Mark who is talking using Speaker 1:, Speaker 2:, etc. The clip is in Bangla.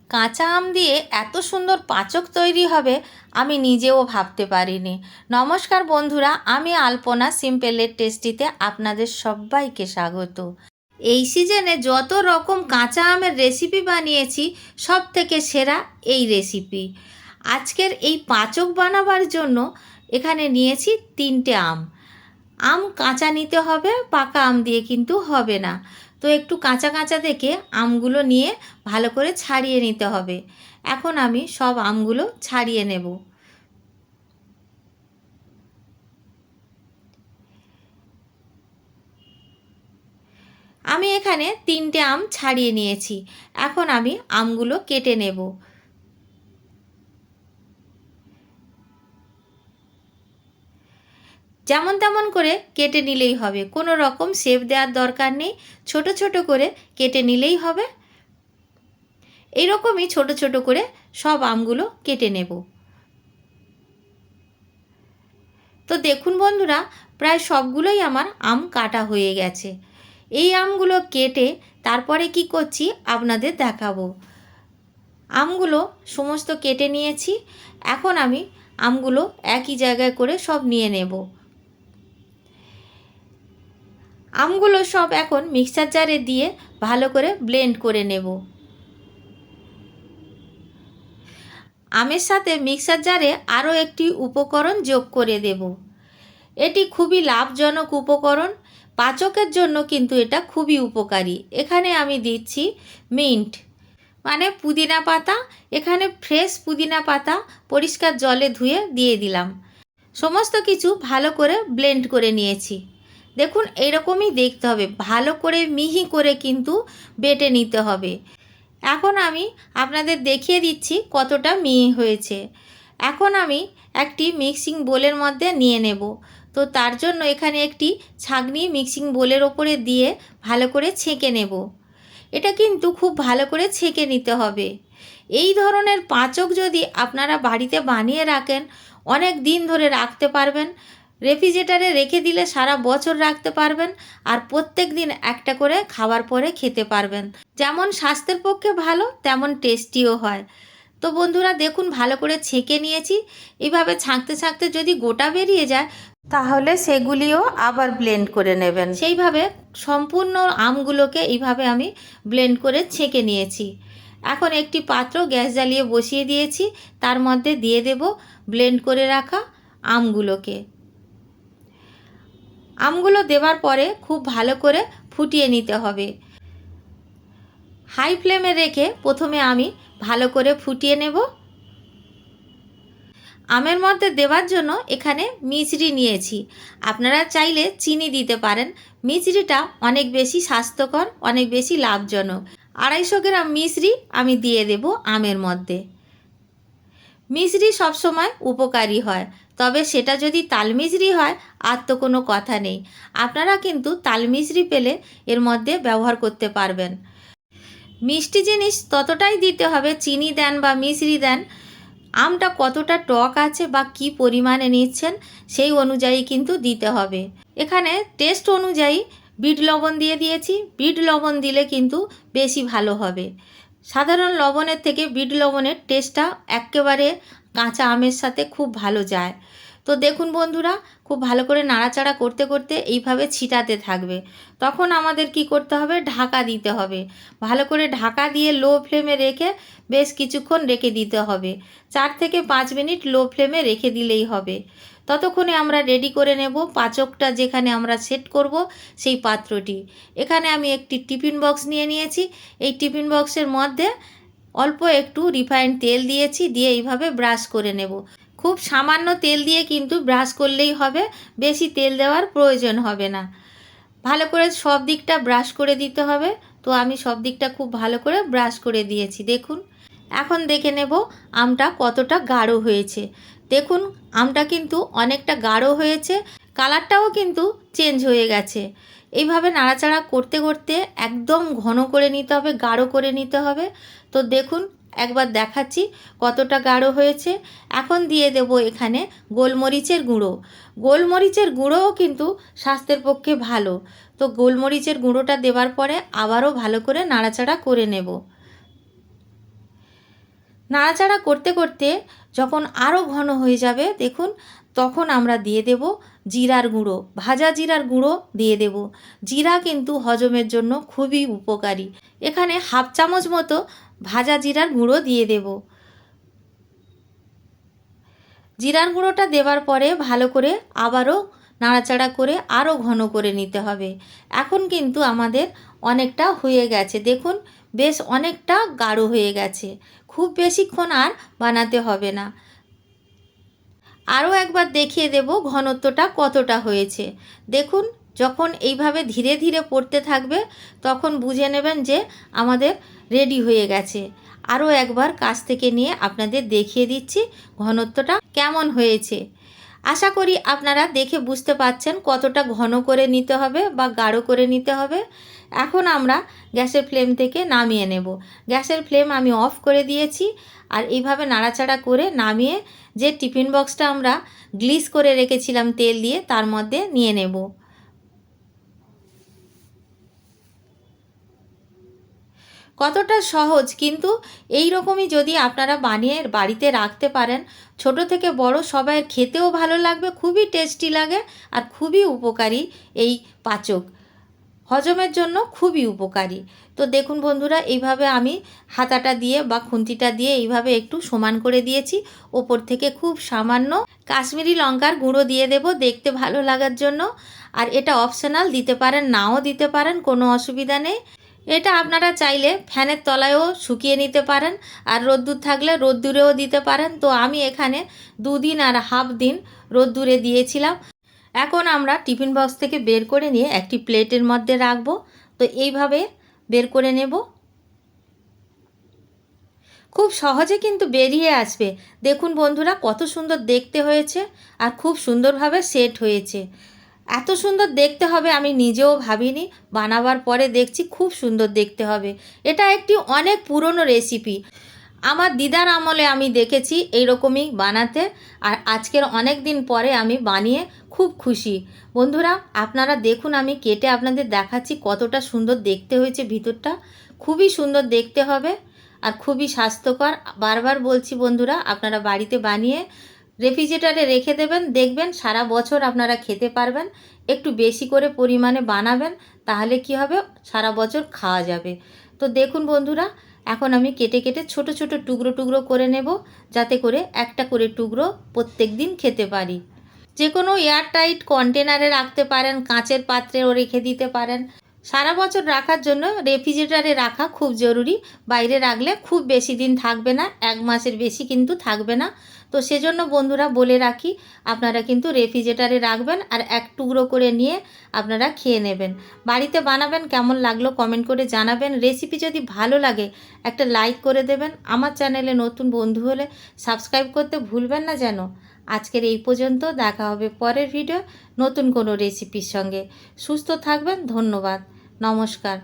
Speaker 1: কাঁচা আম দিয়ে এত সুন্দর পাচক তৈরি হবে আমি নিজেও ভাবতে পারিনি। নমস্কার বন্ধুরা, আমি আলপনা সিম্পলের টেস্টিতে আপনাদের সবাইকে স্বাগত। এই সিজনে যত রকম কাঁচা আমের রেসিপি বানিয়েছি সব থেকে সেরা এই রেসিপি। আজকের এই পাচক বানাবার জন্য এখানে নিয়েছি 3টে আম। আম কাঁচা নিতে হবে, পাকা আম দিয়ে কিন্তু হবে না। তো একটু কাঁচা কাঁচা দেখে আমগুলো নিয়ে ভালো করে ছাড়িয়ে নিতে হবে। এখন আমি সব আমগুলো ছাড়িয়ে নেব। আমি এখানে 3টে আম ছাড়িয়ে নিয়েছি। এখন আমি আমগুলো কেটে নেব। যেমন তেমন করে কেটে নিলেই হবে, কোনো রকম শেপ দেওয়ার দরকার নেই। ছোট ছোট করে কেটে নিলেই হবে। এইরকমই ছোট ছোট করে সব আমগুলো কেটে নেব। তো দেখুন বন্ধুরা, প্রায় সবগুলোই আমার আম কাটা হয়ে গেছে। এই আমগুলো কেটে তারপরে কি করছি আপনাদের দেখাবো। আমগুলো সমস্ত কেটে নিয়েছি। এখন আমি আমগুলো একই জায়গায় করে সব নিয়ে নেব। আমগুলো সব এখন মিক্সার জারে দিয়ে ভালো করে ব্লেন্ড করে নেব। আমের সাথে মিক্সার জারে আরও একটি উপকরণ যোগ করে দেব। এটি খুবই লাভজনক উপকরণ, পাচকের জন্য কিন্তু এটা খুবই উপকারী। এখানে আমি দিচ্ছি মিন্ট, মানে পুদিনা পাতা। এখানে ফ্রেশ পুদিনা পাতা পরিষ্কার জলে ধুয়ে দিয়ে দিলাম। সমস্ত কিছু ভালো করে ব্লেন্ড করে নিয়েছি। দেখুন এইরকমই দেখতে হবে, ভালো করে মিহি করে কিন্তু বেটে নিতে হবে। এখন আমি আপনাদের দেখিয়ে দিচ্ছি কতটা মিহি হয়েছে। এখন আমি একটি মিক্সিং বোলের মধ্যে নিয়ে নেব। তো তার জন্য এখানে একটি ছাঁকনি মিক্সিং বোলের ওপরে দিয়ে ভালো করে ছেঁকে নেব। এটা কিন্তু খুব ভালো করে ছেঁকে নিতে হবে। এই ধরনের পাচক যদি আপনারা বাড়িতে বানিয়ে রাখেন, অনেক দিন ধরে রাখতে পারবেন। রেফ্রিজারেটরে রেখে দিলে সারা বছর রাখতে পারবেন, আর প্রত্যেক দিন একটা করে খাবার পরে খেতে পারবেন। যেমন স্বাস্থ্যের পক্ষে ভালো, তেমন টেস্টিও হয়। তো বন্ধুরা দেখুন ভালো করে ছেঁকে নিয়েছি। এইভাবে ছাঁকতে ছাঁকতে যদি গোটা বেরিয়ে যায় তাহলে সেগুলিও আবার ব্লেন্ড করে নেবেন। সেইভাবে সম্পূর্ণ আমগুলোকে এইভাবে আমি ব্লেন্ড করে ছেঁকে নিয়েছি। এখন একটি পাত্র গ্যাস জ্বালিয়ে বসিয়ে দিয়েছি, তার মধ্যে দিয়ে দেব ব্লেন্ড করে রাখা আমগুলোকে। আমগুলো দেওয়ার পরে খুব ভালো করে ফুটিয়ে নিতে হবে। হাই ফ্লেমে রেখে প্রথমে আমি ভালো করে ফুটিয়ে নেব। আমের মধ্যে দেওয়ার জন্য এখানে মিছরি নিয়েছি। আপনারা চাইলে চিনি দিতে পারেন। মিছরিটা অনেক বেশি স্বাস্থ্যকর, অনেক বেশি লাভজনক। 250 গ্রাম মিছরি আমি দিয়ে দেব আমের মধ্যে। মিছরি সবসময় উপকারী হয়, তবে সেটা যদি তাল মিছরি হয় আর তো কোনো কথা নেই। আপনারা কিন্তু তাল মিছরি পেলে এর মধ্যে ব্যবহার করতে পারবেন। মিষ্টি জিনিস ততটাই দিতে হবে, চিনি দেন বা মিছরি দেন, আমটা কতটা টক আছে বা কি পরিমাণে নিচ্ছেন সেই অনুযায়ী কিন্তু দিতে হবে। এখানে টেস্ট অনুযায়ী বিট লবণ দিয়ে দিয়েছি। বিট লবণ দিলে কিন্তু বেশি ভালো হবে। সাধারণ লবণের থেকে বিট লবণের টেস্টটা একেবারে কাঁচা আমের সাথে খুব ভালো যায়। তো দেখুন বন্ধুরা, খুব ভালো করে নাড়াচাড়া করতে করতে এইভাবে ছিটাতে থাকবে। তখন আমাদের কি করতে হবে, ঢাকা দিতে হবে। ভালো করে ঢাকা দিয়ে লো ফ্লেমে রেখে বেশ কিছুক্ষণ রেখে দিতে হবে। 4 থেকে 5 মিনিট লো ফ্লেমে রেখে দিলেই হবে। ততক্ষণে আমরা রেডি করে নেব পাচকটা, যেখানে আমরা সেট করব সেই পাত্রটি। এখানে আমি একটি টিফিন বক্স নিয়ে নিয়েছি। এই টিফিন বক্সের মধ্যে অল্প একটু রিফাইন্ড তেল দিয়েছি, দিয়ে এইভাবে ব্রাশ করে নেব। খুব সামান্য তেল দিয়ে কিন্তু ব্রাশ করলেই হবে, বেশি তেল দেওয়ার প্রয়োজন হবে না। ভালো করে সব দিকটা ব্রাশ করে দিতে হবে। তো আমি সব দিকটা খুব ভালো করে ব্রাশ করে দিয়েছি। দেখুন এখন দেখে নেব আমটা কতটা গাঢ় হয়েছে। দেখুন আমটা কিন্তু অনেকটা গাঢ় হয়েছে, কালারটাও কিন্তু চেঞ্জ হয়ে গেছে। এইভাবে নাড়াচাড়া করতে করতে একদম ঘন করে নিতে হবে, গাঢ় করে নিতে হবে। তো দেখুন একবার দেখাচ্ছি কতটা গাঢ় হয়েছে। এখন দিয়ে দেব এখানে গোলমরিচের গুঁড়ো। গোলমরিচের গুঁড়োও কিন্তু স্বাস্থ্যের পক্ষে ভালো। তো গোলমরিচের গুঁড়োটা দেওয়ার পরে আবারও ভালো করে নাড়াচাড়া করে নেব। নাড়াচাড়া করতে করতে যখন আরও ঘন হয়ে যাবে দেখুন, তখন আমরা দিয়ে দেব জিরার গুঁড়ো, ভাজা জিরার গুঁড়ো দিয়ে দেব। জিরা কিন্তু হজমের জন্য খুবই উপকারী। এখানে হাফ চামচ মতো ভাজা জিরার গুঁড়ো দিয়ে দেব। জিরার গুঁড়োটা দেওয়ার পরে ভালো করে আবারও নাড়াচাড়া করে আরও ঘন করে নিতে হবে। এখন কিন্তু আমাদের অনেকটা হয়ে গেছে, দেখুন বেশ অনেকটা গাঢ় হয়ে গেছে। খুব বেশিক্ষণ আর বানাতে হবে না। আরও একবার দেখিয়ে দেব ঘনত্বটা কতটা হয়েছে। দেখুন, যখন এইভাবে ধীরে ধীরে পড়তে থাকবে তখন বুঝে নেবেন যে আমাদের রেডি হয়ে গেছে। আরও একবার কাছ থেকে নিয়ে আপনাদের দেখিয়ে দিচ্ছি ঘনত্বটা কেমন হয়েছে। আশা করি আপনারা দেখে বুঝতে পারছেন কতটা ঘন করে নিতে হবে বা গাঢ় করে নিতে হবে। এখন আমরা গ্যাসের ফ্লেম থেকে নামিয়ে নেব। গ্যাসের ফ্লেম আমি অফ করে দিয়েছি। আর এইভাবে নাড়াচাড়া করে নামিয়ে যে টিফিন বক্সটা আমরা গ্লিস করে রেখেছিলাম তেল দিয়ে, তার মধ্যে নিয়ে নেব। কতটা সহজ, কিন্তু এই রকমই যদি আপনারা বানিয়ে বাড়িতে রাখতে পারেন, ছোট থেকে বড় সবাই খেতেও ভালো লাগবে, খুবই টেস্টি লাগে আর খুবই উপকারী এই পাচক, হজমের জন্য খুবই উপকারী। তো দেখুন বন্ধুরা, এইভাবে আমি হাতাটা দিয়ে বা খুন্তিটা দিয়ে এইভাবে একটু সমান করে দিয়েছি। ওপর থেকে খুব সামান্য কাশ্মীরি লঙ্কার গুঁড়ো দিয়ে দেব দেখতে ভালো লাগার জন্য। আর এটা অপশনাল, দিতে পারেন নাও দিতে পারেন, কোনো অসুবিধা নেই। এটা আপনারা চাইলে ফ্যানের তলায়ও শুকিয়ে নিতে পারেন, আর রোদ্দুর থাকলে রোদ্দুরেও দিতে পারেন। তো আমি এখানে 2 দিন আর হাফ দিন রোদ্দুরে দিয়েছিলাম। এখন আমরা টিফিন বক্স থেকে বের করে নিয়ে একটি প্লেটের মধ্যে রাখবো। তো এইভাবে বের করে নেব। খুব সহজে কিন্তু বেরিয়ে আসবে। দেখুন বন্ধুরা কত সুন্দর দেখতে হয়েছে আর খুব সুন্দরভাবে সেট হয়েছে। এত সুন্দর দেখতে হবে আমি নিজেও ভাবিনি, বানাবার পরে দেখছি খুব সুন্দর দেখতে হবে। এটা একটি অনেক পুরনো রেসিপি, আমার দিদার আমলে আমি দেখেছি এইরকমই বানাতে। আর আজকের অনেক দিন পরে আমি বানিয়ে খুব খুশি। বন্ধুরা আপনারা দেখুন, আমি কেটে আপনাদের দেখাচ্ছি কতটা সুন্দর দেখতে হয়েছে। ভিতরটা খুবই সুন্দর দেখতে হবে আর খুবই স্বাস্থ্যকর। বারবার বলছি বন্ধুরা, আপনারা বাড়িতে বানিয়ে রেফ্রিজারেটরে রেখে দেবেন, দেখবেন সারা বছর আপনারা খেতে পারবেন। একটু বেশি করে পরিমাণে বানাবেন, তাহলে কি হবে, সারা বছর খাওয়া যাবে। তো দেখুন বন্ধুরা, এখন আমি কেটে কেটে ছোট ছোট টুকরো টুকরো করে নেব, যাতে করে একটা করে টুকরো প্রত্যেক দিন খেতে পারি। যে কোনো এয়ারটাইট কন্টেনারে রাখতে পারেন, কাঁচের পাত্রেও রেখে দিতে পারেন। সারা বছর রাখার জন্য রেফ্রিজারেটরে রাখা খুব জরুরি। বাইরে রাখলে খুব বেশি দিন থাকবে না, 1 মাসের বেশি কিন্তু থাকবে না। তো সেজন্য বন্ধুরা বলে রাখি, আপনারা কিন্তু রেফ্রিজারেটরে রাখবেন আর এক টুকরো করে নিয়ে আপনারা খেয়ে নেবেন। বাড়িতে বানাবেন, কেমন লাগলো কমেন্ট করে জানাবেন। রেসিপি যদি ভালো লাগে একটা লাইক করে দেবেন। আমার চ্যানেলে নতুন বন্ধু হলে সাবস্ক্রাইব করতে ভুলবেন না যেন। আজকের এই পর্যন্ত, দেখা হবে পরের ভিডিও নতুন কোনো রেসিপির সঙ্গে। সুস্থ থাকবেন, ধন্যবাদ, নমস্কার।